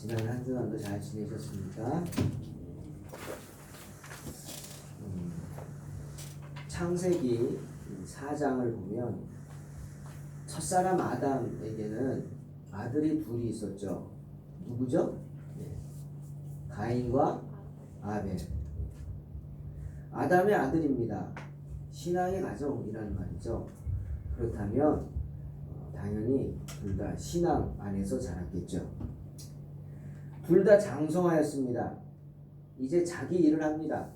지난 한 주간도 잘 지내셨습니까? 창세기 4장을 보면 첫사람 아담에게는 아들이 둘이 있었죠. 누구죠? 가인과 아벨. 아담의 아들입니다. 신앙의 가정이라는 말이죠. 그렇다면 당연히 둘 다 신앙 안에서 자랐겠죠. 둘 다 장성하였습니다. 이제 자기 일을 합니다.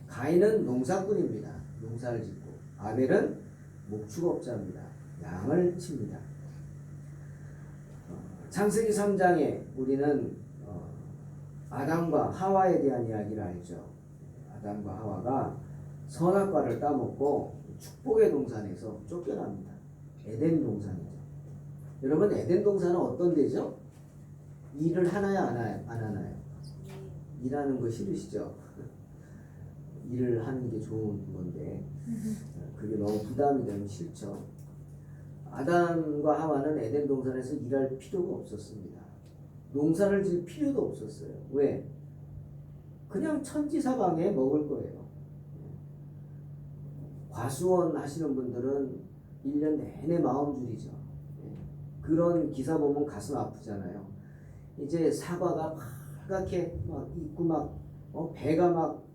가인은 농사꾼입니다. 농사를 짓고, 아벨은 목축업자입니다. 양을 칩니다. 창세기 3장에 우리는 아담과 하와에 대한 이야기를 알죠. 아담과 하와가 선악과를 따먹고 축복의 동산에서 쫓겨납니다. 에덴 동산이죠. 여러분, 에덴 동산은 어떤 데죠? 일을 하나요, 안 하나요? 일하는 거 싫으시죠? 일을 하는 게 좋은 건데 그게 너무 부담이 되면 싫죠. 아담과 하와는 에덴 동산에서 일할 필요가 없었습니다. 농사를 질 필요도 없었어요. 왜? 그냥 천지사방에 먹을 거예요. 과수원 하시는 분들은 1년 내내 마음줄이죠. 그런 기사 보면 가슴 아프잖아요. 이제 사과가 빨갛게 막 있고 막 배가 막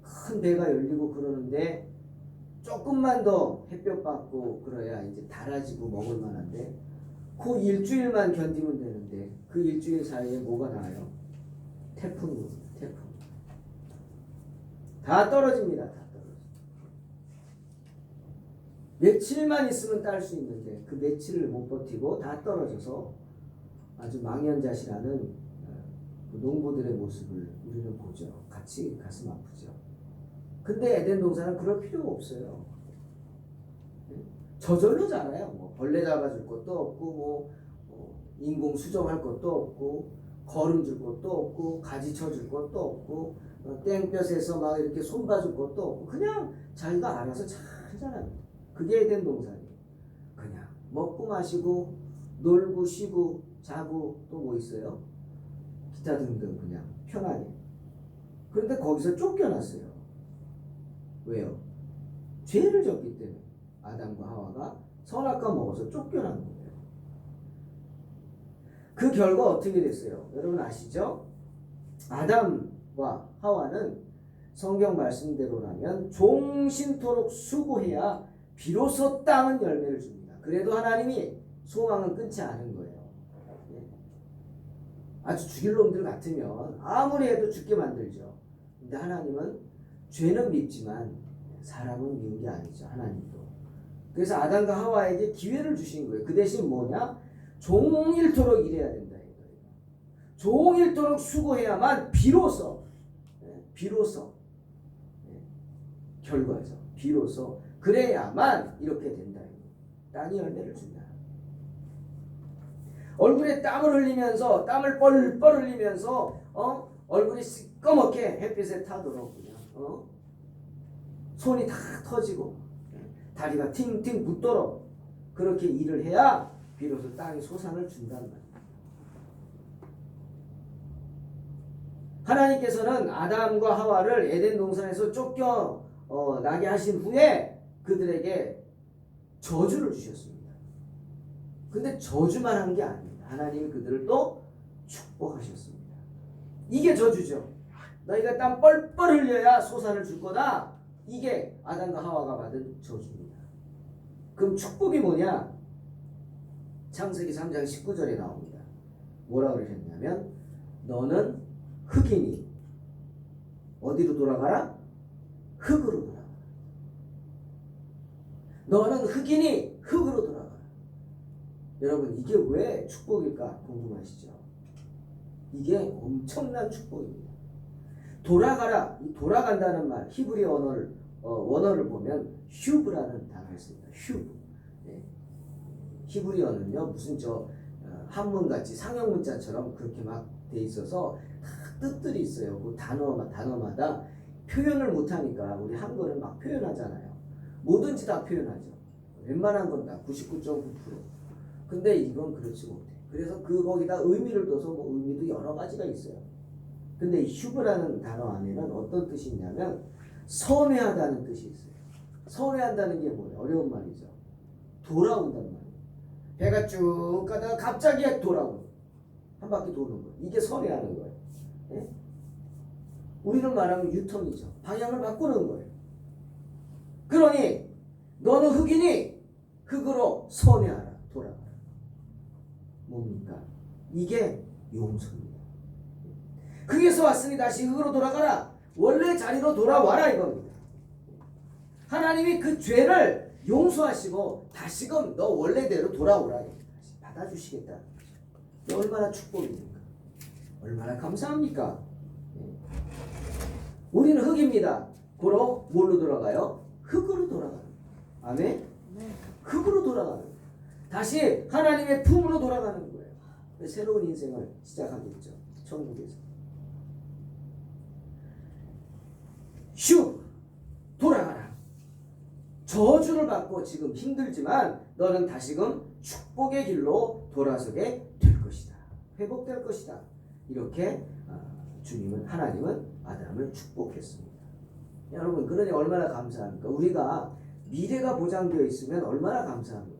큰 배가 열리고 그러는데 조금만 더 햇볕 받고 그래야 이제 달아지고 먹을 만한데 그 일주일만 견디면 되는데 그 일주일 사이에 뭐가 나와요? 태풍. 다 떨어집니다. 다 떨어져. 며칠만 있으면 딸 수 있는데 그 며칠을 못 버티고 다 떨어져서 아주 망연자실하는 그 농부들의 모습을 우리는 보죠. 같이 가슴 아프죠. 근데 에덴 동산은 그럴 필요가 없어요. 저절로 자라요. 뭐 벌레 잡아줄 것도 없고, 인공 수정할 것도 없고, 거름 줄 것도 없고, 가지 쳐줄 것도 없고, 땡볕에서 막 이렇게 손봐줄 것도 없고, 그냥 자기가 알아서 잘 자랍니다. 그게 에덴 동산이에요. 그냥 먹고 마시고, 놀고 쉬고, 자고 또 뭐 있어요? 기타 등등 그냥 편하게. 그런데 거기서 쫓겨났어요. 왜요? 죄를 졌기 때문에. 아담과 하와가 선악과 먹어서 쫓겨난 거예요. 그 결과 어떻게 됐어요? 여러분 아시죠? 아담과 하와는 성경 말씀대로라면 종신토록 수고해야 비로소 땅은 열매를 줍니다. 그래도 하나님이 소망은 끊지 않은 거예요. 아주 죽일 놈들 같으면 아무리 해도 죽게 만들죠. 근데 하나님은 죄는 밉지만 사람은 미운 게 아니죠. 하나님도. 그래서 아담과 하와에게 기회를 주신 거예요. 그 대신 뭐냐? 종일토록 일해야 된다. 종일토록 수고해야만 비로소 결과죠. 비로소 그래야만 이렇게 된다. 땅이 열매를 준다. 얼굴에 땀을 흘리면서 땀을 뻘뻘 흘리면서 얼굴이 시꺼멓게 햇빛에 타도록 그냥 손이 다 터지고 다리가 팅팅 붓도록 그렇게 일을 해야 비로소 땅이 소산을 준단 말이에요. 하나님께서는 아담과 하와를 에덴 동산에서 쫓겨나게 하신 후에 그들에게 저주를 주셨습니다. 근데 저주만 한 게 아닙니다. 하나님이 그들을 또 축복하셨습니다. 이게 저주죠. 너희가 땀 뻘뻘 흘려야 소산을 줄 거다. 이게 아담과 하와가 받은 저주입니다. 그럼 축복이 뭐냐? 창세기 3장 19절에 나옵니다. 뭐라고 그러셨냐면 너는 흙이니 어디로 돌아가라? 흙으로 돌아가라. 너는 흙이니 흙으로 돌아가라. 여러분 이게 왜 축복일까 궁금하시죠? 이게 엄청난 축복입니다. 돌아가라. 이 돌아간다는 말 히브리 원어를 보면 휴브라는 단어가 있습니다. 휴브. 히브리어는요 무슨 한문같이 상형문자처럼 그렇게 막 돼 있어서 다 뜻들이 있어요. 그 단어마다 표현을 못하니까 우리 한글은 막 표현하잖아요. 뭐든지 다 표현하죠. 웬만한 건 다 99.9%. 근데 이건 그렇지 못해. 그래서 거기다 의미를 둬서 뭐 의미도 여러 가지가 있어요. 근데 휴브라는 단어 안에는 어떤 뜻이 있냐면 선회하다는 뜻이 있어요. 선회한다는 게 뭐예요? 어려운 말이죠. 돌아온단 말이에요. 배가 쭉 가다가 갑자기 돌아오는, 한 바퀴 도는 거예요. 이게 선회하는 거예요. 예? 우리는 말하면 유턴이죠. 방향을 바꾸는 거예요. 그러니 너는 흙이니 흙으로 선회하라, 돌아가라. 뭡니까? 이게 용서입니다. 흙에서 왔으니 다시 흙으로 돌아가라. 원래 자리로 돌아와라 이겁니다. 하나님이 그 죄를 용서하시고 다시금 너 원래대로 돌아오라. 받아주시겠다. 얼마나 축복입니까? 얼마나 감사합니까? 우리는 흙입니다. 고로 뭘로 돌아가요? 흙으로 돌아가는. 아멘? 흙으로 돌아가는. 다시 하나님의 품으로 돌아가는 거예요. 새로운 인생을 시작하겠죠. 천국에서. 슉! 돌아가라. 저주를 받고 지금 힘들지만 너는 다시금 축복의 길로 돌아서게 될 것이다. 회복될 것이다. 이렇게 주님은, 하나님은 아담을 축복했습니다. 여러분, 그러니 얼마나 감사합니까? 우리가 미래가 보장되어 있으면 얼마나 감사합니까?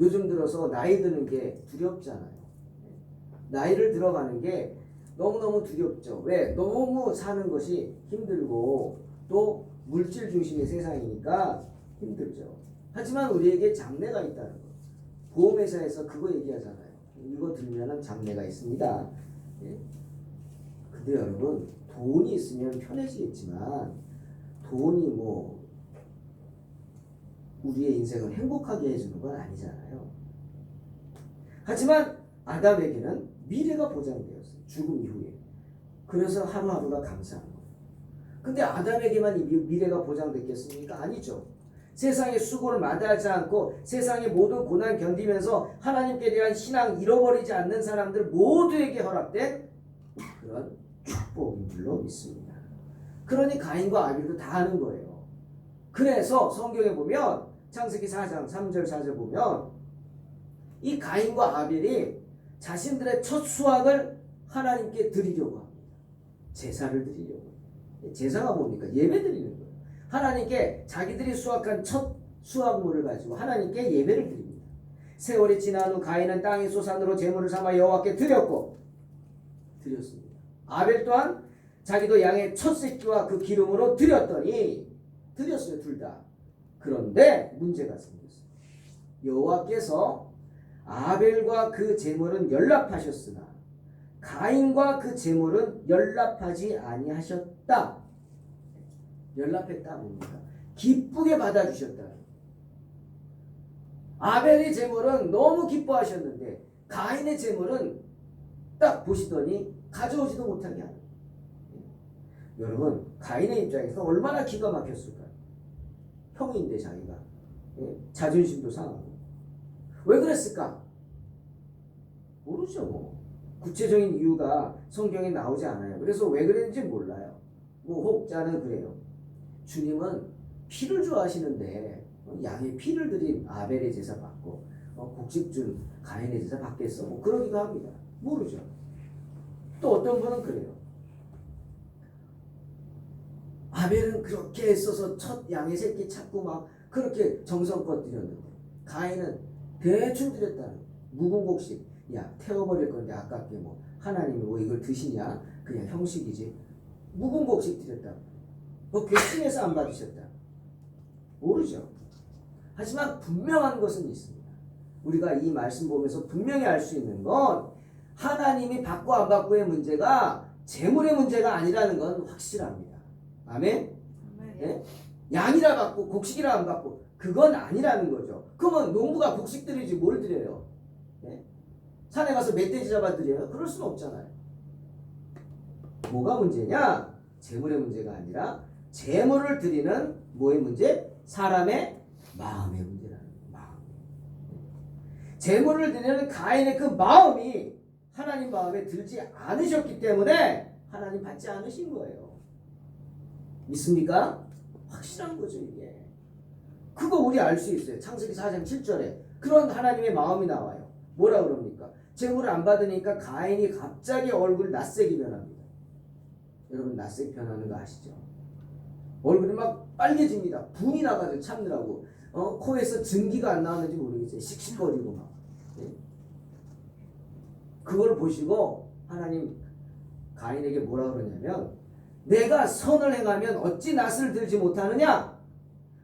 요즘 들어서 나이 드는 게 두렵잖아요. 나이를 들어가는 게 너무너무 두렵죠. 왜? 너무 사는 것이 힘들고 또 물질 중심의 세상이니까 힘들죠. 하지만 우리에게 장래가 있다는 거. 보험회사에서 그거 얘기하잖아요. 이거 들으면 장래가 있습니다. 예? 근데 여러분, 돈이 있으면 편해지겠지만 돈이 뭐 우리의 인생을 행복하게 해주는 건 아니잖아요. 하지만 아담에게는 미래가 보장되었어요. 죽음 이후에. 그래서 하루하루가 감사한 거예요. 근데 아담에게만 이 미래가 보장됐겠습니까? 아니죠. 세상의 수고를 마다하지 않고 세상의 모든 고난 견디면서 하나님께 대한 신앙 잃어버리지 않는 사람들 모두에게 허락된 그런 축복인 줄로 믿습니다. 그러니 가인과 아벨도 다 하는 거예요. 그래서 성경에 보면 창세기 4장 3절 4절 보면 이 가인과 아벨이 자신들의 첫 수확을 하나님께 드리려고 합니다. 제사를 드리려고. 제사가 뭡니까? 예배 드리는 거예요. 하나님께 자기들이 수확한 첫 수확물을 가지고 하나님께 예배를 드립니다. 세월이 지난 후 가인은 땅의 소산으로 제물을 삼아 여호와께 드렸습니다. 아벨 또한 자기도 양의 첫 새끼와 그 기름으로 드렸어요. 둘 다. 그런데 문제가 생겼어요. 여호와께서 아벨과 그 제물은 연락하셨으나 가인과 그 제물은 연락하지 아니하셨다. 연락했다 뭡니까? 기쁘게 받아주셨다. 아벨의 제물은 너무 기뻐하셨는데 가인의 제물은 딱 보시더니 가져오지도 못하게 하는. 여러분, 가인의 입장에서 얼마나 기가 막혔을까요? 형인데 자기가 자존심도 상하고. 왜 그랬을까? 모르죠. 뭐 구체적인 이유가 성경에 나오지 않아요. 그래서 왜 그랬는지 몰라요. 뭐 혹자는 그래요. 주님은 피를 좋아하시는데 양의 피를 드린 아벨의 제사 받고 곡식 준 가인의 제사 받겠어. 뭐 그러기도 합니다. 모르죠. 또 어떤 분은 그래요. 아벨은 그렇게 애써서 첫 양의 새끼 찾고 막 그렇게 정성껏 드렸는데 가인은 대충 드렸다는 묵은 곡식. 야, 태워버릴 건데 아깝게 뭐 하나님이 뭐 이걸 드시냐? 그냥 형식이지. 묵은 곡식 드렸다. 뭐 괘씸해서 안 받으셨다. 모르죠. 하지만 분명한 것은 있습니다. 우리가 이 말씀 보면서 분명히 알 수 있는 건 하나님이 받고 안 받고의 문제가 재물의 문제가 아니라는 건 확실합니다. 아멘? 네? 양이라 받고 곡식이라 안 받고 그건 아니라는 거죠. 그러면 농부가 곡식 드리지 뭘 드려요? 네? 산에 가서 멧돼지 잡아 드려요? 그럴 수는 없잖아요. 뭐가 문제냐? 재물의 문제가 아니라 재물을 드리는 뭐의 문제? 사람의 마음의 문제라는 거예요. 마음. 재물을 드리는 가인의 그 마음이 하나님 마음에 들지 않으셨기 때문에 하나님 받지 않으신 거예요. 믿습니까? 확실한 거죠 이게. 그거 우리 알 수 있어요. 창세기 4장 7절에 그런 하나님의 마음이 나와요. 뭐라 그럽니까? 제물을 안 받으니까 가인이 갑자기 얼굴 낯색이 변합니다. 여러분 낯색 변하는 거 아시죠? 얼굴이 막 빨개집니다. 분이 나가지고 참느라고 코에서 증기가 안 나오는지 모르겠어요. 씩씩거리고 막. 예? 그걸 보시고 하나님 가인에게 뭐라 그러냐면 내가 선을 행하면 어찌 낯을 들지 못하느냐?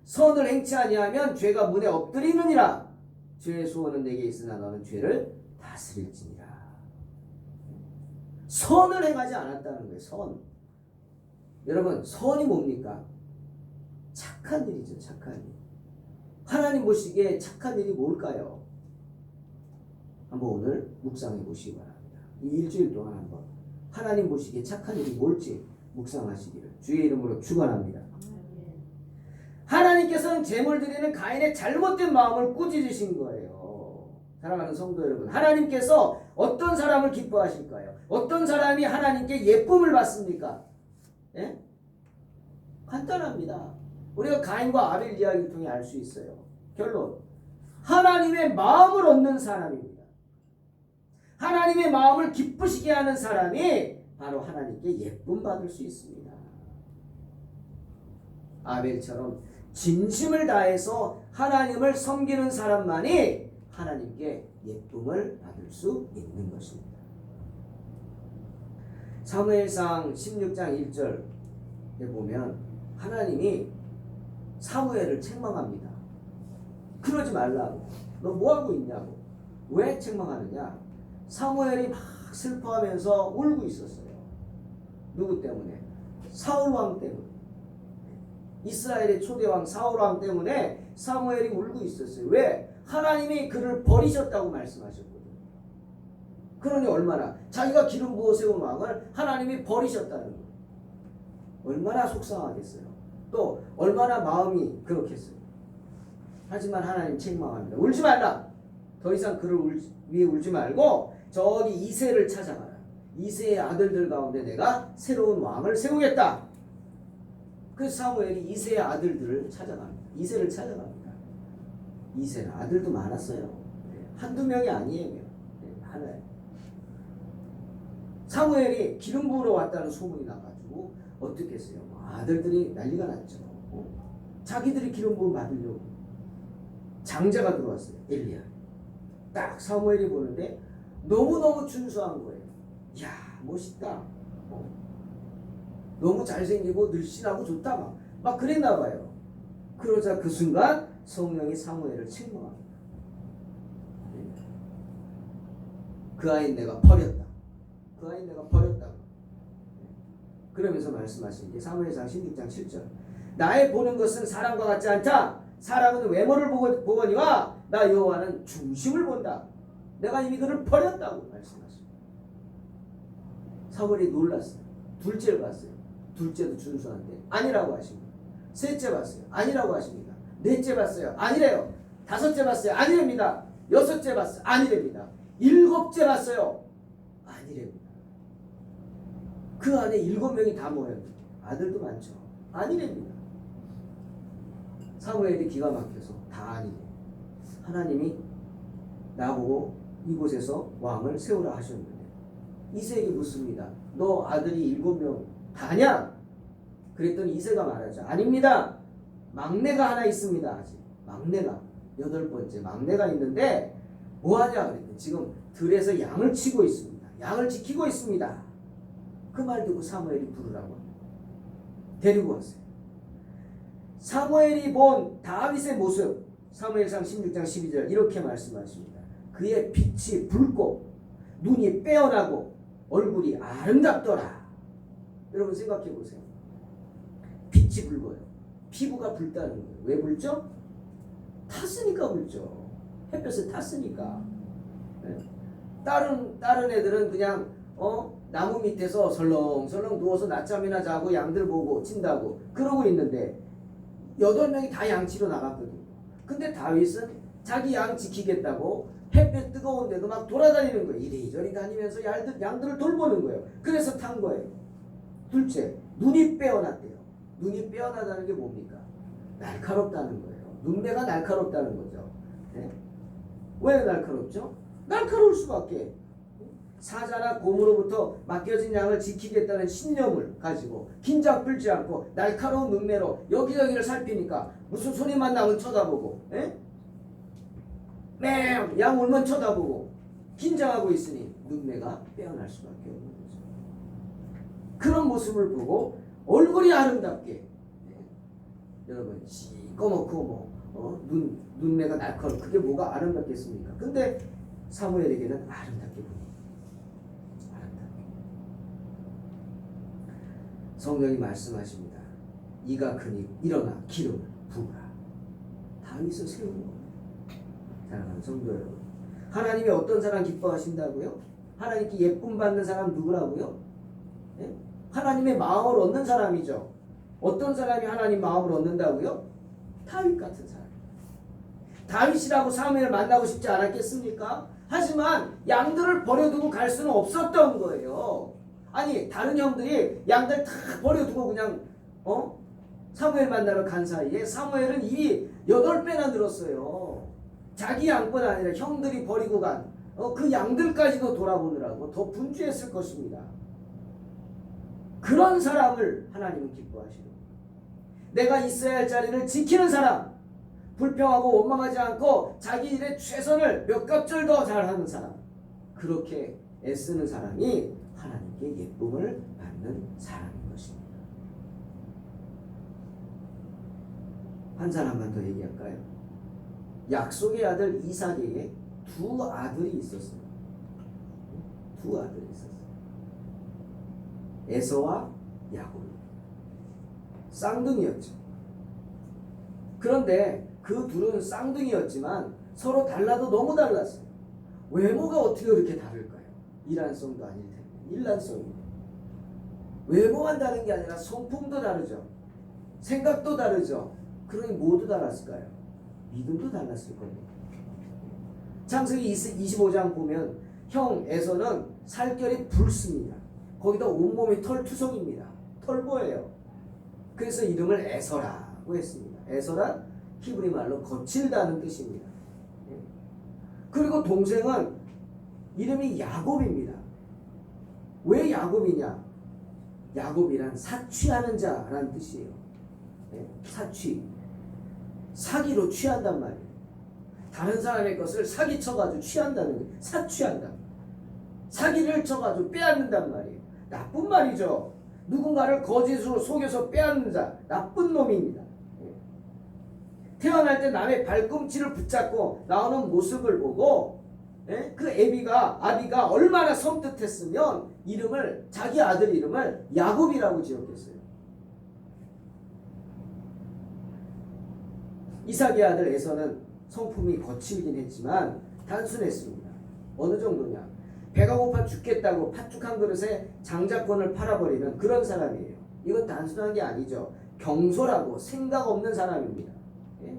선을 행치 아니하면 죄가 문에 엎드리느니라. 죄의 소원은 내게 있으나 너는 죄를 다스릴지니라. 선을 행하지 않았다는 거예요. 선. 여러분 선이 뭡니까? 착한 일이죠. 착한 일. 하나님 보시기에 착한 일이 뭘까요? 한번 오늘 묵상해 보시기 바랍니다. 이 일주일 동안 한번 하나님 보시기에 착한 일이 뭘지 묵상하시기를 주의 이름으로 축원합니다. 하나님께서는 제물 드리는 가인의 잘못된 마음을 꾸짖으신 거예요. 사랑하는 성도 여러분, 하나님께서 어떤 사람을 기뻐하실까요? 어떤 사람이 하나님께 예쁨을 받습니까? 예? 간단합니다. 우리가 가인과 아벨 이야기를 통해 알 수 있어요. 결론, 하나님의 마음을 얻는 사람입니다. 하나님의 마음을 기쁘시게 하는 사람이 바로 하나님께 예쁨 받을 수 있습니다. 아벨처럼 진심을 다해서 하나님을 섬기는 사람만이 하나님께 예쁨을 받을 수 있는 것입니다. 사무엘상 16장 1절에 보면 하나님이 사무엘을 책망합니다. 그러지 말라고. 너 뭐하고 있냐고. 왜 책망하느냐. 사무엘이 막 슬퍼하면서 울고 있었어요. 누구 때문에? 사울왕 때문에. 이스라엘의 초대왕 사울왕 때문에 사무엘이 울고 있었어요. 왜? 하나님이 그를 버리셨다고 말씀하셨거든요. 그러니 얼마나 자기가 기름 부어 세운 왕을 하나님이 버리셨다는 거예요. 얼마나 속상하겠어요. 또 얼마나 마음이 그렇겠어요. 하지만 하나님 책망합니다. 울지 말라. 더 이상 그를 위해 울지 말고 저기 이새를 찾아가라. 이새의 아들들 가운데 내가 새로운 왕을 세우겠다. 그래서 사무엘이 이새의 아들들을 찾아갑니다. 이새를 찾아갑니다. 이새는 아들도 많았어요. 한두 명이 아니에요. 하나예요. 사무엘이 기름 부으러 왔다는 소문이 나가지고 어떻게 했어요? 아들들이 난리가 났죠. 자기들이 기름 부음 받으려고 장자가 들어왔어요. 엘리야. 딱 사무엘이 보는데 너무너무 준수한 거예요. 이야 멋있다. 너무 잘생기고 늘씬하고 좋다. 막 그랬나 봐요. 그러자 그 순간 성령이 사무엘을 책망합니다. 그 아이는 내가 버렸다. 그 아이는 내가 버렸다. 그러면서 말씀하신 게 사무엘상 16장 7절. 나의 보는 것은 사람과 같지 않다. 사람은 외모를 보거니와 나 여호와는 중심을 본다. 내가 이미 그를 버렸다고 말씀하십니다. 사무엘이 놀랐어요. 둘째를 봤어요. 둘째도 준수한데 아니라고 하십니다. 셋째 봤어요. 아니라고 하십니다. 넷째 봤어요. 아니래요. 다섯째 봤어요. 아니랍니다. 여섯째 봤어요. 아니랍니다. 일곱째 봤어요. 아니랍니다. 그 안에 7명이 다 모여요. 아들도 많죠. 아니랍니다. 사무엘이 기가 막혀서 다 아니래. 하나님이 나보고 이곳에서 왕을 세우라 하셨는데 이새에게 묻습니다. 너 아들이 7명 다냐? 그랬더니 이새가 말하죠. 아닙니다. 막내가 하나 있습니다. 아직 막내가 8번째 막내가 있는데 뭐하냐 그랬더니 지금 들에서 양을 치고 있습니다. 양을 지키고 있습니다. 그 말 듣고 사무엘이 부르라고 데리고 왔어요. 사무엘이 본 다윗의 모습 사무엘상 16장 12절 이렇게 말씀하십니다. 그의 빛이 붉고 눈이 빼어나고 얼굴이 아름답더라. 여러분 생각해 보세요. 빛이 붉어요. 피부가 붉다는 거예요. 왜 붉죠? 탔으니까 붉죠. 햇볕을 탔으니까. 네. 다른 애들은 그냥 나무 밑에서 설렁설렁 누워서 낮잠이나 자고 양들 보고 친다고 그러고 있는데 8명이 다 양치러 나갔거든요. 근데 다윗은 자기 양 지키겠다고 햇볕 뜨거운데도 막 돌아다니는 거예요. 이리저리 다니면서 양들을 돌보는 거예요. 그래서 탄 거예요. 둘째, 눈이 빼어났대요. 눈이 빼어나다는 게 뭡니까? 날카롭다는 거예요. 눈매가 날카롭다는 거죠. 네? 왜 날카롭죠? 날카로울 수밖에. 사자나 곰으로부터 맡겨진 양을 지키겠다는 신념을 가지고 긴장 풀지 않고 날카로운 눈매로 여기저기를 살피니까 무슨 소리만 나면 쳐다보고, 양 울면 쳐다보고 긴장하고 있으니 눈매가 빼어날 수밖에 없는 거죠. 그런 모습을 보고 얼굴이 아름답게, 여러분 시꺼멓고 눈매가 날카롭고 그게 뭐가 아름답겠습니까? 근데 사무엘에게는 아름답게 보입니다. 성경이 말씀하십니다. 이가 크니 일어나 기름을 부으라. 다윗을 세우는 겁니다. 사랑하는 성도 여러분, 하나님이 어떤 사람 기뻐하신다고요? 하나님께 예쁨 받는 사람 누구라고요? 하나님의 마음을 얻는 사람이죠. 어떤 사람이 하나님 마음을 얻는다고요? 다윗 같은 사람. 다윗이라고 사무엘을 만나고 싶지 않았겠습니까? 하지만 양들을 버려두고 갈 수는 없었던 거예요. 아니 다른 형들이 양들 다 버려두고 그냥 사무엘 만나러 간 사이에 사무엘은 일이 8배나 늘었어요. 자기 양뿐 아니라 형들이 버리고 간 그 양들까지도 돌아보느라고 더 분주했을 것입니다. 그런 사람을 하나님은 기뻐하시고, 내가 있어야 할 자리를 지키는 사람, 불평하고 원망하지 않고 자기 일에 최선을 몇 갑절 더 잘하는 사람, 그렇게 애쓰는 사람이 하나님께 예쁨을 받는 사람인 것입니다. 한 사람만 더 얘기할까요? 약속의 아들 이삭에게 두 아들이 있었어요. 두 아들이 있었어요. 에서와 야곱. 쌍둥이였죠. 그런데 그 둘은 쌍둥이였지만 서로 달라도 너무 달랐어요. 외모가 어떻게 그렇게 다를까요? 일란성도 아닐 텐데. 일란성입니다. 외모만 다른 게 아니라 성품도 다르죠. 생각도 다르죠. 그러니 모두 달랐을까요? 믿음도 달랐을 겁니다. 창세기 25장 보면 형 에서는 살결이 붉습니다. 거기다 온몸이 털투성입니다. 털보예요. 그래서 이름을 에서라고 했습니다. 에서란 히브리 말로 거칠다는 뜻입니다. 그리고 동생은 이름이 야곱입니다. 왜 야곱이냐? 야곱이란 사취하는 자라는 뜻이에요. 사취. 사기로 취한단 말이에요. 다른 사람의 것을 사기 쳐가지고 취한다는 거예요. 사취한다. 사기를 쳐가지고 빼앗는단 말이에요. 나쁜 말이죠. 누군가를 거짓으로 속여서 빼앗는 자, 나쁜 놈입니다. 태어날 때 남의 발꿈치를 붙잡고 나오는 모습을 보고 그 아비가 얼마나 섬뜩했으면 자기 아들 이름을 야곱이라고 지었겠어요. 이삭의 아들 에서는 성품이 거칠긴 했지만 단순했습니다. 어느 정도냐? 배가 고파 죽겠다고 팥죽 한 그릇에 장자권을 팔아버리는 그런 사람이에요. 이건 단순한 게 아니죠. 경솔하고 생각 없는 사람입니다.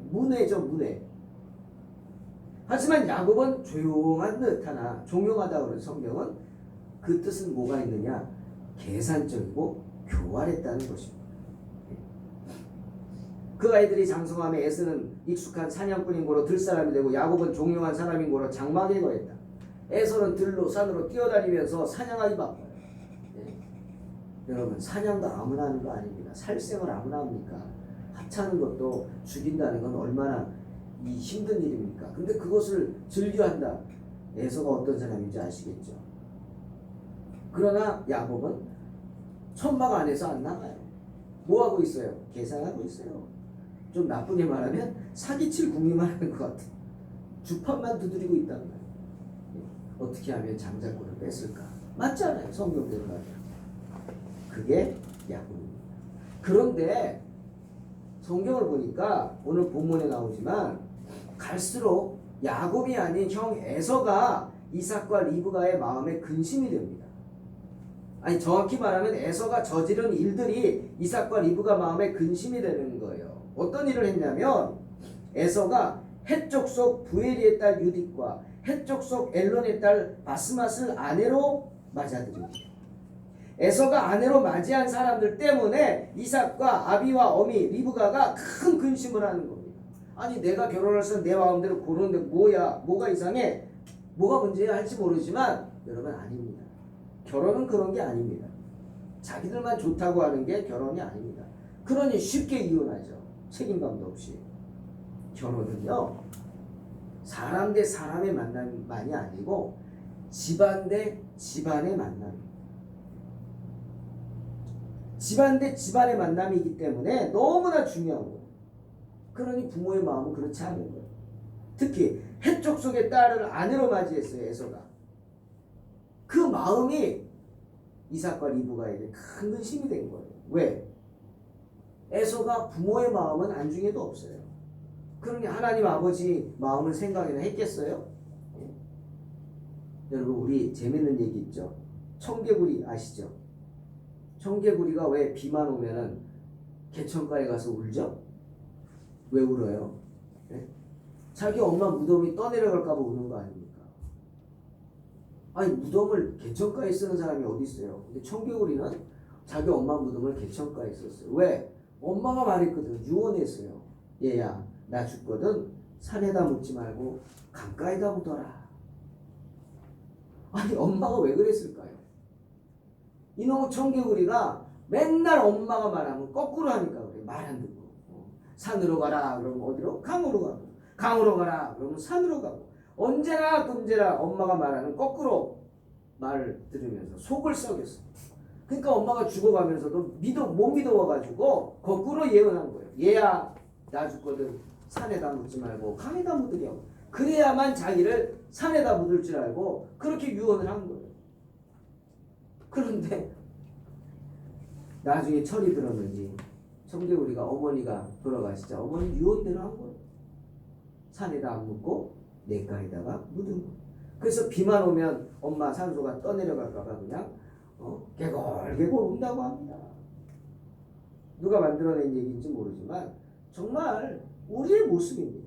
문외죠, 문외. 하지만 야곱은 조용한 듯 하나 종용하다고 그러는 성경은 그 뜻은 뭐가 있느냐? 계산적이고 교활했다는 것입니다. 그 아이들이 장성함에 에서는 익숙한 사냥꾼인 고로 들사람이 되고 야곱은 종용한 사람인 고로 장막에 거했다. 에서는 들로 산으로 뛰어다니면서 사냥하기 바빠요. 여러분 사냥도 아무나 하는 거 아닙니다. 살생을 아무나 합니까? 하찮은 것도 죽인다는 건 얼마나 힘든 일입니까? 근데 그것을 즐겨한다. 에서가 어떤 사람인지 아시겠죠? 그러나 야곱은 천막 안에서 안 나가요. 뭐하고 있어요? 계산하고 있어요. 좀 나쁘게 말하면 사기칠 궁리만 하는 것 같아요. 주판만 두드리고 있단 말이에요. 어떻게 하면 장자권을 뺐을까? 맞잖아요. 성경대로 말이에요. 그게 야곱입니다. 그런데 성경을 보니까 오늘 본문에 나오지만 갈수록 야곱이 아닌 형 에서가 이삭과 리브가의 마음에 근심이 됩니다. 아니 정확히 말하면 에서가 저지른 일들이 이삭과 리브가 마음에 근심이 되는 거예요. 어떤 일을 했냐면 에서가 헷 족속 부엘리의 딸 유딕과 헷 족속 엘론의 딸 바스맛을 아내로 맞아들입니다. 에서가 아내로 맞이한 사람들 때문에 이삭과 아비와 어미 리브가가 큰 근심을 하는 겁니다. 아니 내가 결혼해서 내 마음대로 고르는데 뭐가 이상해? 뭐가 문제야 할지 모르지만 여러분 아닙니다. 결혼은 그런 게 아닙니다. 자기들만 좋다고 하는 게 결혼이 아닙니다. 그러니 쉽게 이혼하죠. 책임감도 없이. 결혼은요 사람 대 사람의 만남만이 아니고 집안 대 집안의 만남. 집안 대 집안의 만남이기 때문에 너무나 중요한 거예요. 그러니 부모의 마음은 그렇지 않은 거예요. 특히 해쪽 속의 딸을 아내로 맞이했어요. 에서가. 그 마음이 이삭과 리브가에게 큰 근심이 된 거예요. 왜? 에서가 부모의 마음은 안중에도 없어요. 그러니 하나님 아버지 마음을 생각이나 했겠어요? 예. 여러분 우리 재밌는 얘기 있죠. 청개구리 아시죠? 청개구리가 왜 비만 오면은 개천가에 가서 울죠? 왜 울어요? 예? 자기 엄마 무덤이 떠내려갈까 봐 우는 거 아닙니까? 아니 무덤을 개천가에 쓰는 사람이 어디 있어요? 근데 청개구리는 자기 엄마 무덤을 개천가에 썼어요. 왜? 엄마가 말했거든. 유언했어요. 얘야 나 죽거든 산에다 묻지 말고 강가에다 묻어라. 아니 엄마가 왜 그랬을까요? 이놈의 청개구리가 맨날 엄마가 말하면 거꾸로 하니까 그래. 말 안 듣고. 산으로 가라 그러면 어디로? 강으로 가고. 강으로 가라 그러면 산으로 가고. 언제나 엄마가 말하는 거꾸로 말을 들으면서 속을 썩였어. 그러니까 엄마가 죽어가면서도 못 믿어와가지고 거꾸로 예언한 거예요. 얘야 나 죽거든 산에다 묻지 말고 강에다 묻으려. 그래야만 자기를 산에다 묻을 줄 알고 그렇게 유언을 한 거예요. 그런데 나중에 철이 들었는지 청개구리가 어머니가 돌아가시자 어머니 유언대로 한 거예요. 산에다 안 묻고 냇가에다가 묻은 거예요. 그래서 비만 오면 엄마 산소가 떠내려갈까봐 그냥 개골개골 운다고 합니다. 누가 만들어낸 얘기인지 모르지만 정말 우리의 모습입니다.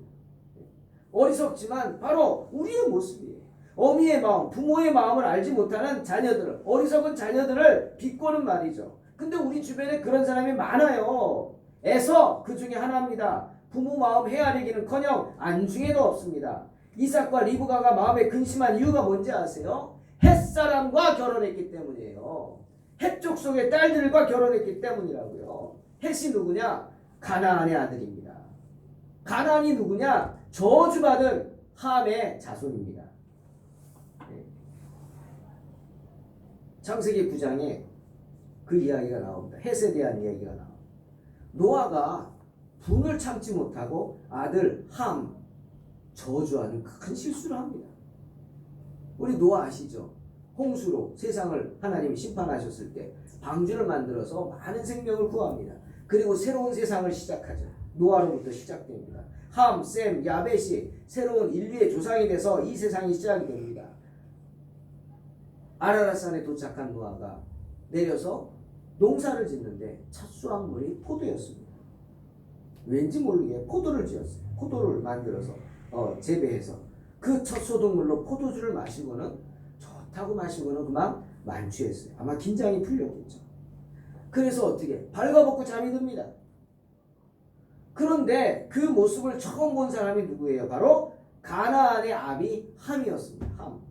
어리석지만 바로 우리의 모습이에요. 어미의 마음, 부모의 마음을 알지 못하는 자녀들을, 어리석은 자녀들을 비꼬는 말이죠. 근데 우리 주변에 그런 사람이 많아요. 에서 그 중에 하나입니다. 부모 마음 헤아리기는커녕 안중에도 없습니다. 이삭과 리브가가 마음에 근심한 이유가 뭔지 아세요? 햇사람과 결혼했기 때문이에요. 햇족 속의 딸들과 결혼했기 때문이라고요. 햇이 누구냐? 가나안의 아들입니다. 가나안이 누구냐? 저주받은 함의 자손입니다. 창세기 9장에 그 이야기가 나옵니다. 햇에 대한 이야기가 나옵니다. 노아가 분을 참지 못하고 아들 함 저주하는 큰 실수를 합니다. 우리 노아 아시죠? 홍수로 세상을 하나님이 심판하셨을 때 방주를 만들어서 많은 생명을 구합니다. 그리고 새로운 세상을 시작하죠. 노아로부터 시작됩니다. 함, 셈, 야벳이 새로운 인류의 조상이 돼서 이 세상이 시작이 됩니다. 아라랏산에 도착한 노아가 내려서 농사를 짓는데 첫 수확물이 포도였습니다. 왠지 모르게 포도를 지었어요. 포도를 만들어서 재배해서 그 첫 소득물로 포도주를 마시고는 좋다고 마시고는 그만 만취했어요. 아마 긴장이 풀렸겠죠. 그래서 어떻게 발가벗고 잠이 듭니다. 그런데 그 모습을 처음 본 사람이 누구예요? 바로 가나안의 아비 함이었습니다. 함.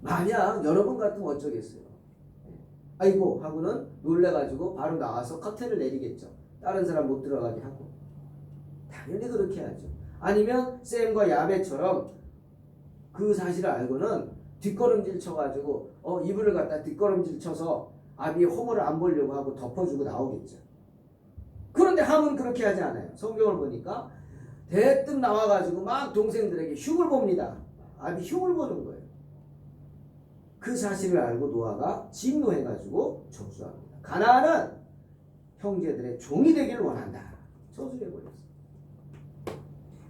만약 여러분 같으면 어쩌겠어요? 아이고 하고는 놀래가지고 바로 나와서 커튼을 내리겠죠. 다른 사람 못 들어가게 하고. 당연히 그렇게 하죠. 아니면 셈과 야벳처럼 그 사실을 알고는 뒷걸음질 쳐가지고 이불을 갖다 뒷걸음질 쳐서 아비의 허물을 안 보려고 하고 덮어주고 나오겠죠. 그런데 함은 그렇게 하지 않아요. 성경을 보니까 대뜸 나와가지고 막 동생들에게 흉을 봅니다. 아비 흉을 보는 거예요. 그 사실을 알고 노아가 진노해가지고 저주합니다. 가나안은 형제들의 종이 되기를 원한다. 저주해버렸어요.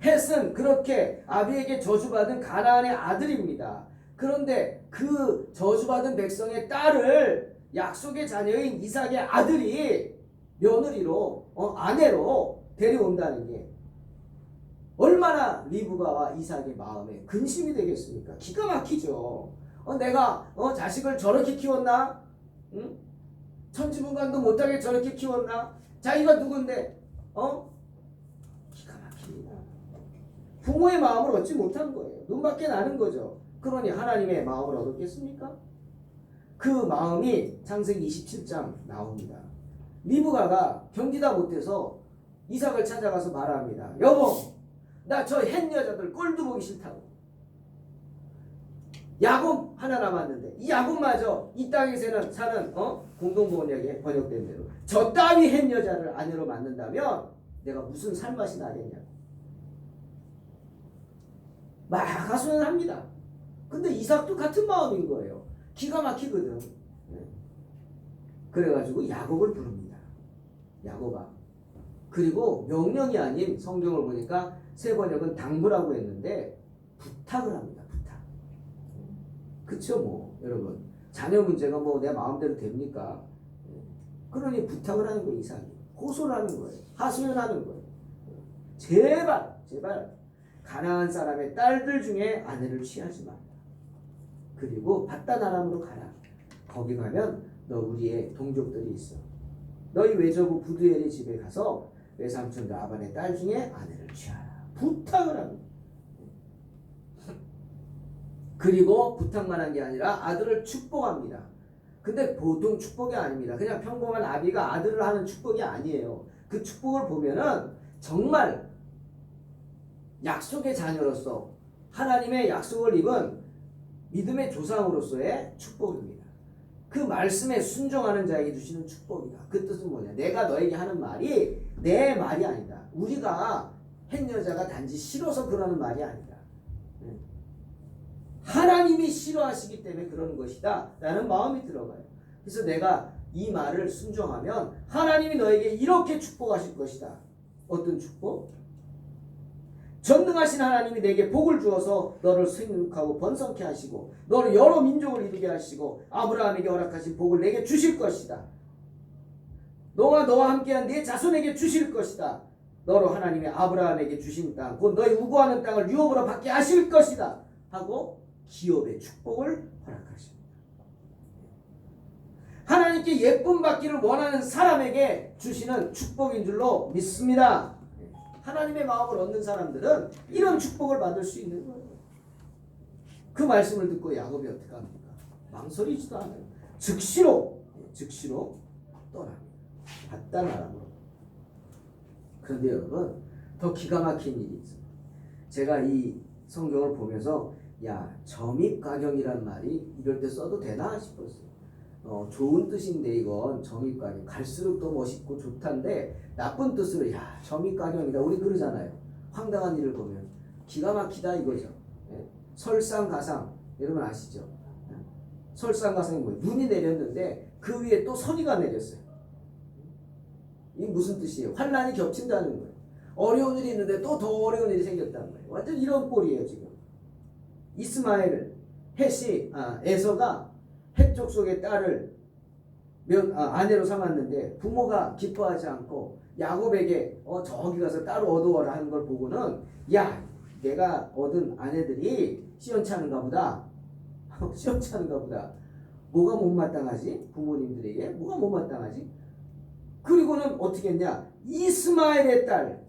햇은 그렇게 아비에게 저주받은 가나안의 아들입니다. 그런데 그 저주받은 백성의 딸을 약속의 자녀인 이삭의 아들이 며느리로 아내로 데려온다는 게 얼마나 리브가와 이삭의 마음에 근심이 되겠습니까? 기가 막히죠. 내가 자식을 저렇게 키웠나? 응? 천지분간도 못하게 저렇게 키웠나? 자기가 누군데? 기가 부모의 마음을 얻지 못한 거예요. 눈밖에 나는 거죠. 그러니 하나님의 마음을 얻었겠습니까? 그 마음이 창세기 27장 나옵니다. 리브가가 견디다 못해서 이삭을 찾아가서 말합니다. 여보, 나 저 헷 여자들 꼴도 보기 싫다고. 야곱 하나 남았는데 이 야곱마저 이 땅에서는 사는 공동번역에 번역된 대로 저 따위 헷 여자를 아내로 만든다면 내가 무슨 살맛이 나겠냐고 막 하소연합니다. 근데 이삭도 같은 마음인 거예요. 기가 막히거든. 그래가지고 야곱을 부릅니다. 야곱아. 그리고 명령이 아닌 성경을 보니까 새 번역은 당부라고 했는데 부탁을 합니다. 부탁. 그쵸 뭐 여러분 자녀 문제가 뭐 내 마음대로 됩니까? 그러니 부탁을 하는 거예요. 이삭이 호소를 하는 거예요. 하소연하는 거예요. 제발 가나안 사람의 딸들 중에 아내를 취하지 마. 그리고 바단 아람으로 가라. 거기 가면 너 우리의 동족들이 있어. 너희 외조부 부두엘의 집에 가서 외삼촌 라반의 딸 중에 아내를 취하라. 부탁을 합니다. 그리고 부탁만 한 게 아니라 아들을 축복합니다. 근데 보통 축복이 아닙니다. 그냥 평범한 아비가 아들을 하는 축복이 아니에요. 그 축복을 보면은 정말 약속의 자녀로서 하나님의 약속을 입은 믿음의 조상으로서의 축복입니다. 그 말씀에 순종하는 자에게 주시는 축복이다. 그 뜻은 뭐냐? 내가 너에게 하는 말이 내 말이 아니다. 우리가 한 여자가 단지 싫어서 그러는 말이 아니다. 하나님이 싫어하시기 때문에 그러는 것이다 라는 마음이 들어가요. 그래서 내가 이 말을 순종하면 하나님이 너에게 이렇게 축복하실 것이다. 어떤 축복? 전능하신 하나님이 내게 복을 주어서 너를 생육하고 번성케 하시고 너를 여러 민족을 이루게 하시고 아브라함에게 허락하신 복을 내게 주실 것이다. 너와 함께한 네 자손에게 주실 것이다. 너로 하나님이 아브라함에게 주신 땅 곧 너희 우고하는 땅을 유업으로 받게 하실 것이다 하고 기업의 축복을 허락하십니다. 하나님께 예쁨 받기를 원하는 사람에게 주시는 축복인 줄로 믿습니다. 하나님의 마음을 얻는 사람들은 이런 축복을 받을 수 있는 거예요. 그 말씀을 듣고 야곱이 어떻게 합니까? 망설이지도 않아요. 즉시로 떠납니다. 바단 아람으로. 그런데 여러분 더 기가 막힌 일이 있어요. 제가 이 성경을 보면서 점입가경이란 말이 이럴 때 써도 되나 싶었어요. 좋은 뜻인데 이건 점입가경 갈수록 더 멋있고 좋단데 나쁜 뜻으로 점입가경이다 우리 그러잖아요. 황당한 일을 보면 기가 막히다 이거죠. 설상가상 여러분 아시죠? 설상가상이 뭐예요? 눈이 내렸는데 그 위에 또 선의가 내렸어요. 이게 무슨 뜻이에요? 환난이 겹친다는 거예요. 어려운 일이 있는데 또 더 어려운 일이 생겼다는 거예요. 완전 이런 꼴이에요 지금. 이스마엘 에서가 헷 족속의 딸을 아내로 삼았는데 부모가 기뻐하지 않고 야곱에게 저기 가서 딸을 얻어와라 하는 걸 보고는 내가 얻은 아내들이 시원찮은가 보다. 시원찮은가 보다. 뭐가 못마땅하지? 부모님들에게 뭐가 못마땅하지? 그리고는 어떻게 했냐? 이스마엘의 딸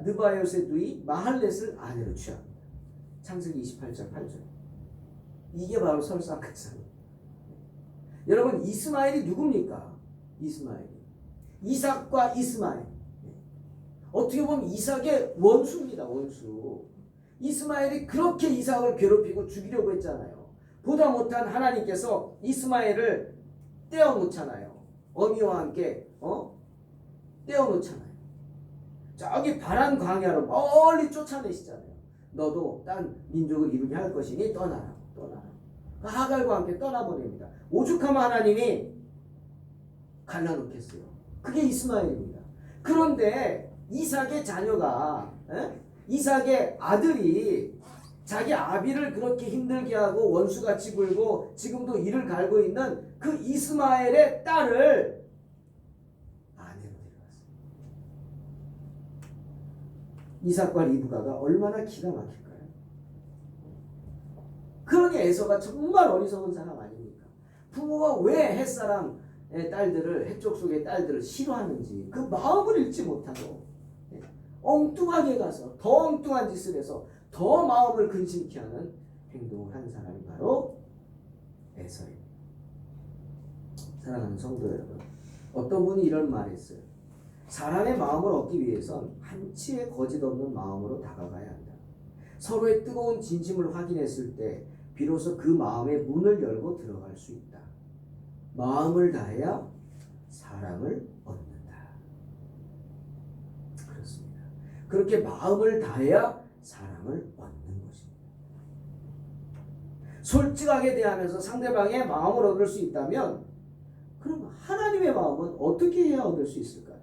느바요스의 누이 마할렛을 아내로 취합니다. 창세기 28장 8절. 이게 바로 설상가상이에요. 여러분 이스마엘이 누굽니까? 이삭과 이스마엘. 어떻게 보면 이삭의 원수입니다. 원수. 이스마엘이 그렇게 이삭을 괴롭히고 죽이려고 했잖아요. 보다 못한 하나님께서 이스마엘을 떼어놓잖아요. 어미와 함께 떼어놓잖아요. 저기 바란 광야로 멀리 쫓아내시잖아요. 너도 딴 민족을 이루게 할 것이니 떠나라. 하갈과 함께 떠나보냅니다. 오죽하면 하나님이 갈라놓겠어요. 그게 이스마엘입니다. 그런데 이삭의 자녀가 이삭의 아들이 자기 아비를 그렇게 힘들게 하고 원수같이 굴고 지금도 이를 갈고 있는 그 이스마엘의 딸을 아내로 데려왔어요. 이삭과 리브가가 얼마나 기가 막힐까요? 그러니 에서가 정말 어리석은 사람 아닙니까? 부모가 왜 햇사람의 딸들을 햇족 속의 딸들을 싫어하는지 그 마음을 읽지 못하고 엉뚱하게 가서 더 엉뚱한 짓을 해서 더 마음을 근심케 하는 행동을 한 사람이 바로 에서입니다. 사랑하는 성도 여러분, 어떤 분이 이런 말을 했어요. 사람의 마음을 얻기 위해선 한치의 거짓 없는 마음으로 다가가야 한다. 서로의 뜨거운 진심을 확인했을 때 비로소 그 마음의 문을 열고 들어갈 수 있다. 마음을 다해야 사랑을 얻는다. 그렇습니다. 그렇게 마음을 다해야 사랑을 얻는 것입니다. 솔직하게 대하면서 상대방의 마음을 얻을 수 있다면 그럼 하나님의 마음은 어떻게 해야 얻을 수 있을까요?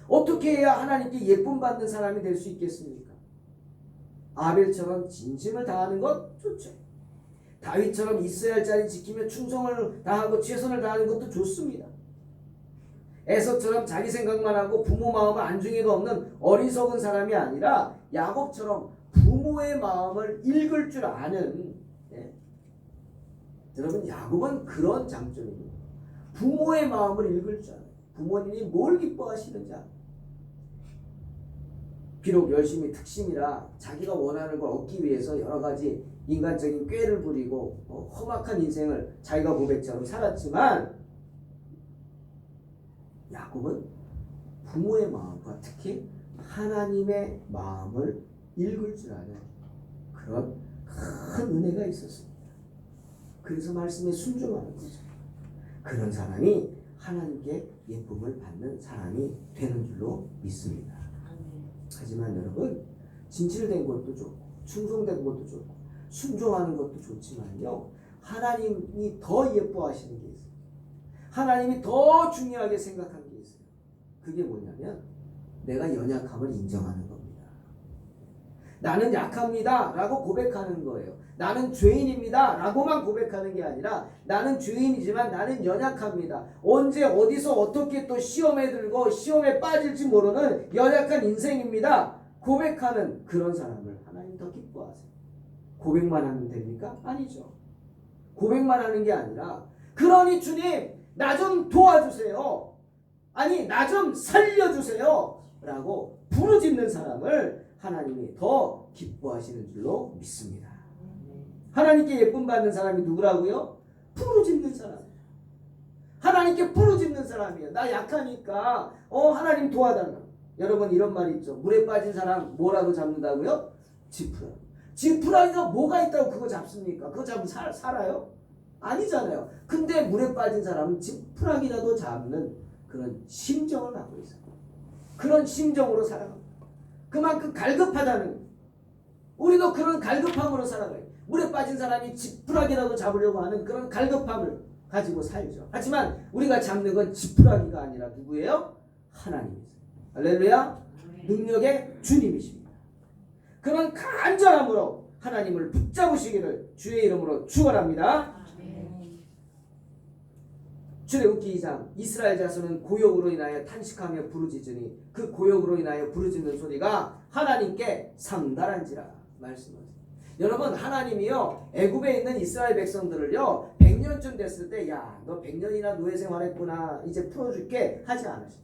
어떻게 해야 하나님께 예쁨 받는 사람이 될 수 있겠습니까? 아벨처럼 진심을 다하는 것 좋죠. 다윗처럼 있어야 할 자리 지키며 충성을 다하고 최선을 다하는 것도 좋습니다. 에서처럼 자기 생각만 하고 부모 마음을 안중에도 없는 어리석은 사람이 아니라 야곱처럼 부모의 마음을 읽을 줄 아는, 여러분 야곱은 그런 장점입니다. 부모의 마음을 읽을 줄 알아요. 부모님이 뭘 기뻐하시는지 알아요. 비록 열심히 특심이라 자기가 원하는 걸 얻기 위해서 여러 가지 인간적인 꾀를 부리고 험악한 인생을 자기가 고백처럼 살았지만 야곱은 부모의 마음과 특히 하나님의 마음을 읽을 줄 아는 그런 큰 은혜가 있었습니다. 그래서 말씀에 순종하는 거죠. 그런 사람이 하나님께 예쁨을 받는 사람이 되는 줄로 믿습니다. 하지만 여러분, 진실된 것도 좋고 충성된 것도 좋고 순종하는 것도 좋지만요, 하나님이 더 예뻐하시는 게 있어요. 하나님이 더 중요하게 생각하는 게 있어요. 그게 뭐냐면 내가 연약함을 인정하는 겁니다. 나는 약합니다 라고 고백하는 거예요. 나는 죄인입니다 라고만 고백하는 게 아니라 나는 죄인이지만 나는 연약합니다. 언제 어디서 어떻게 또 시험에 들고 시험에 빠질지 모르는 연약한 인생입니다 고백하는 그런 사람을 하나님 더 기뻐하세요. 고백만 하면 됩니까? 아니죠. 고백만 하는 게 아니라 그러니 주님 나 좀 도와주세요. 아니 나 좀 살려주세요 라고 부르짖는 사람을 하나님이 더 기뻐하시는 줄로 믿습니다. 하나님께 예쁨 받는 사람이 누구라고요? 부르짖는 사람. 하나님께 부르짖는 사람이에요. 나 약하니까 하나님 도와달라. 여러분 이런 말 있죠. 물에 빠진 사람 뭐라도 잡는다고요? 지푸라기. 지푸라기가 뭐가 있다고 그거 잡습니까? 그거 잡으면 살아요? 아니잖아요. 근데 물에 빠진 사람은 지푸라기라도 잡는 그런 심정을 갖고 있어요. 그런 심정으로 살아갑니다. 그만큼 갈급하다는 거예요. 우리도 그런 갈급함으로 살아가요. 물에 빠진 사람이 지푸라기라도 잡으려고 하는 그런 갈급함을 가지고 살죠. 하지만 우리가 잡는 건 지푸라기가 아니라 누구예요? 하나님이세요. 할렐루야. 능력의 주님이십니다. 그런 간절함으로 하나님을 붙잡으시기를 주의 이름으로 축원합니다. 출애굽기 2장 이스라엘 자손은 고역으로 인하여 탄식하며 부르짖으니 그 고역으로 인하여 부르짖는 소리가 하나님께 상달한지라 말씀하세요. 여러분 하나님이요 애굽에 있는 이스라엘 백성들을요 100년쯤 됐을 때 야 너 100년이나 노예 생활했구나 이제 풀어줄게 하지 않으십니다.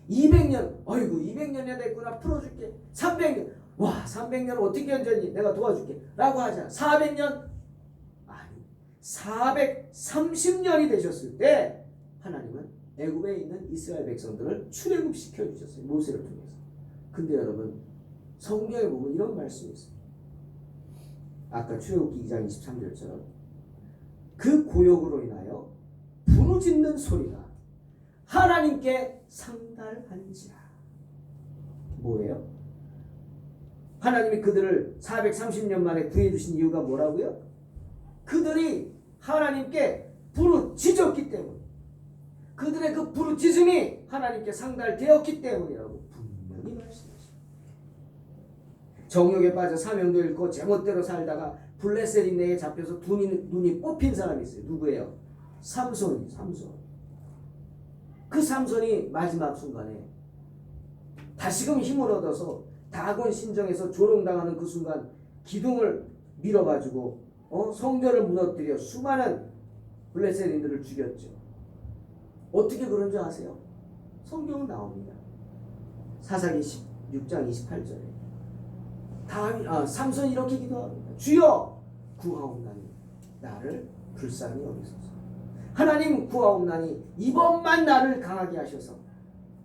200년 어이구 200년이나 됐구나 풀어줄게. 300년 와 300년을 어떻게 견뎠니 내가 도와줄게 라고 하지 않아. 400년 아니 430년이 되셨을 때 하나님은 애굽에 있는 이스라엘 백성들을 출애굽시켜 주셨어요. 모세를 통해서. 근데 여러분 성경에 보면 이런 말씀이 있어요. 아까 출애굽기 2장 23절처럼 그 고역으로 인하여 부르짖는 소리가 하나님께 상달한지라. 뭐예요? 하나님이 그들을 430년 만에 구해주신 이유가 뭐라고요? 그들이 하나님께 부르짖었기 때문, 그들의 그 부르짖음이 하나님께 상달되었기 때문이라고 분명히 말씀하십니다. 정욕에 빠져 사명도 잃고 제멋대로 살다가 블레셋인에게 잡혀서 눈이 뽑힌 사람이 있어요. 누구예요? 삼손. 그 삼손이 마지막 순간에 다시금 힘을 얻어서 다곤 신정에서 조롱당하는 그 순간 기둥을 밀어가지고 성전을 무너뜨려 수많은 블레셋인들을 죽였죠. 어떻게 그런 줄 아세요? 성경은 나옵니다. 사사기 16장 28절에 삼손이 이렇게 기도합니다. 주여 구하옵나니 나를 불쌍히 여기소서. 하나님 구하옵나니 이번만 나를 강하게 하셔서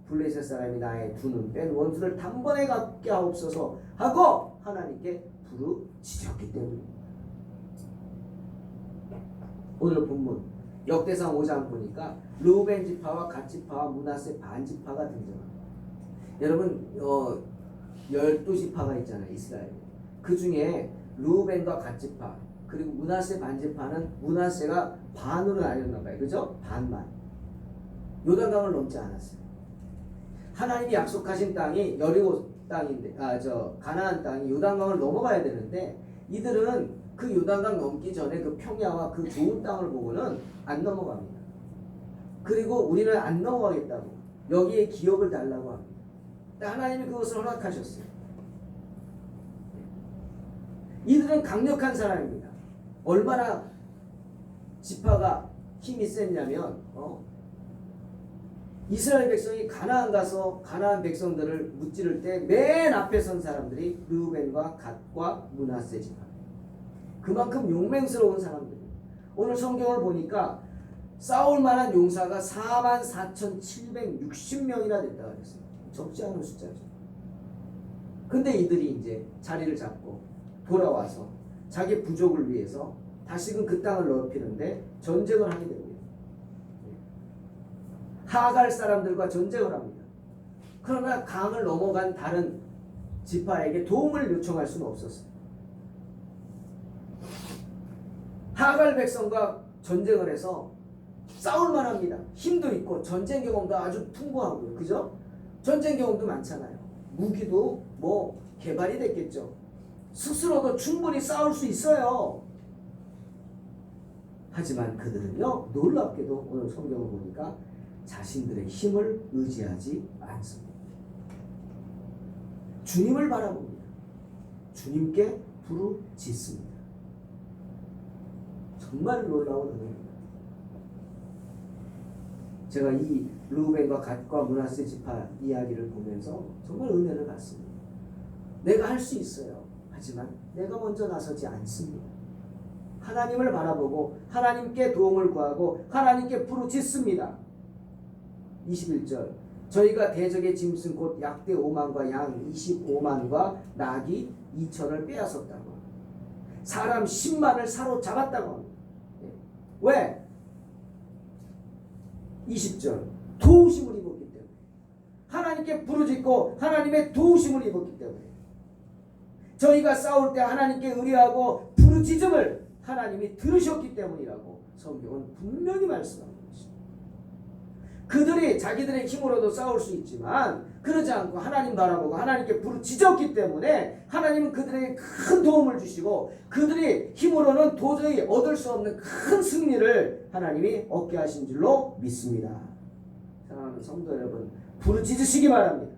블레셋 사람이 나의 두 눈 뺀 원수를 단번에 갚게 하옵소서 하고 하나님께 부르짖었기 때문입니다. 오늘 본문 역대상 5장 보니까 르우벤 지파와 갓 지파와 므낫세 반 지파가 등장합니다. 여러분 12지파가 있잖아요. 이스라엘. 그 중에 르우벤과 갓 지파 그리고 므낫세 반 지파는 므낫세가 반으로 나뉘었나 봐요. 그죠? 반만. 요단강을 넘지 않았어요. 하나님이 약속하신 땅이 여리고 땅인데 가나안 땅이 요단강을 넘어가야 되는데 이들은 그 요단강 넘기 전에 그 평야와 그 좋은 땅을 보고는 안 넘어갑니다. 그리고 우리는 안 넘어가겠다고 여기에 기업을 달라고 합니다. 하나님이 그것을 허락하셨어요. 이들은 강력한 사람입니다. 얼마나 지파가 힘이 셌냐면 이스라엘 백성이 가나안 가서 가나안 백성들을 무찌를 때 맨 앞에 선 사람들이 르우벤과 갓과 므낫세 지파. 그만큼 용맹스러운 사람들이에요. 오늘 성경을 보니까 싸울 만한 용사가 44,760명이나 됐다고 그랬어요. 적지 않은 숫자죠. 근데 이들이 이제 자리를 잡고 돌아와서 자기 부족을 위해서 다시금 그 땅을 넓히는데 전쟁을 하게 됩니다. 하갈 사람들과 전쟁을 합니다. 그러나 강을 넘어간 다른 지파에게 도움을 요청할 수는 없었어요. 하갈 백성과 전쟁을 해서 싸울만 합니다. 힘도 있고 전쟁 경험도 아주 풍부하고요. 그죠? 전쟁 경험도 많잖아요. 무기도 뭐 개발이 됐겠죠. 스스로도 충분히 싸울 수 있어요. 하지만 그들은요, 놀랍게도 오늘 성경을 보니까 자신들의 힘을 의지하지 않습니다. 주님을 바라봅니다. 주님께 부르짖습니다. 정말 놀라운 은혜입니다. 제가 이 르우벤과 갓과 므낫세 지파 이야기를 보면서 정말 은혜를 받습니다. 내가 할 수 있어요. 하지만 내가 먼저 나서지 않습니다. 하나님을 바라보고 하나님께 도움을 구하고 하나님께 부르짖습니다. 21절 저희가 대적의 짐승 곧 약대 5만과 양 25만과 낙이 2천을 빼앗았다고 합니다. 사람 10만을 사로잡았다고 합니다. 왜? 20절 도우심을 입었기 때문에 하나님께 부르짖고 하나님의 도우심을 입었기 때문에 저희가 싸울 때 하나님께 의뢰하고 부르짖음을 하나님이 들으셨기 때문이라고 성경은 분명히 말씀합니다. 그들이 자기들의 힘으로도 싸울 수 있지만 그러지 않고 하나님 바라보고 하나님께 부르짖었기 때문에 하나님은 그들에게 큰 도움을 주시고 그들이 힘으로는 도저히 얻을 수 없는 큰 승리를 하나님이 얻게 하신 줄로 믿습니다. 사랑하는 성도 여러분, 부르짖으시기 바랍니다.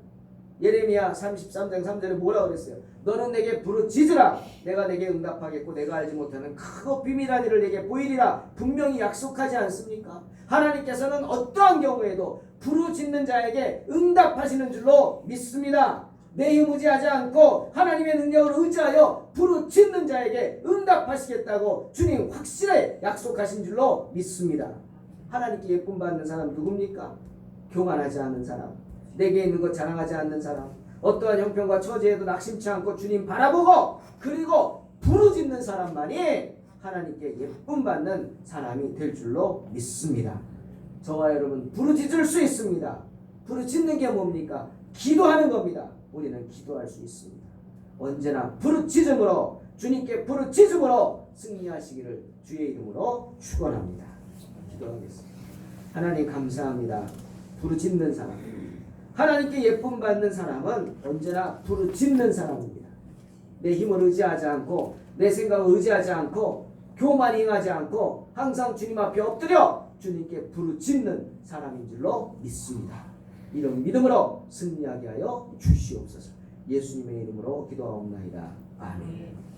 예레미야 33장 3절에 뭐라고 그랬어요? 너는 내게 부르짖으라 내가 내게 응답하겠고 내가 알지 못하는 크고 비밀한 일을 내게 보이리라 분명히 약속하지 않습니까? 하나님께서는 어떠한 경우에도 부르짖는 자에게 응답하시는 줄로 믿습니다. 내 힘 의지하지 않고 하나님의 능력을 의지하여 부르짖는 자에게 응답하시겠다고 주님 확실히 약속하신 줄로 믿습니다. 하나님께 예쁨 받는 사람 누굽니까? 교만하지 않는 사람, 내게 있는 것 자랑하지 않는 사람, 어떠한 형편과 처지에도 낙심치 않고 주님 바라보고 그리고 부르짖는 사람만이 하나님께 예쁨 받는 사람이 될 줄로 믿습니다. 저와 여러분 부르짖을 수 있습니다. 부르짖는 게 뭡니까? 기도하는 겁니다. 우리는 기도할 수 있습니다. 언제나 부르짖음으로 주님께 부르짖음으로 승리하시기를 주의 이름으로 축원합니다. 기도하겠습니다. 하나님 감사합니다. 부르짖는 사람, 하나님께 예쁨 받는 사람은 언제나 부르짖는 사람입니다. 내 힘을 의지하지 않고 내 생각을 의지하지 않고 교만히 행하지 않고 항상 주님 앞에 엎드려 주님께 부르짖는 사람인 줄로 믿습니다. 이런 믿음으로 승리하게 하여 주시옵소서. 예수님의 이름으로 기도하옵나이다. 아멘.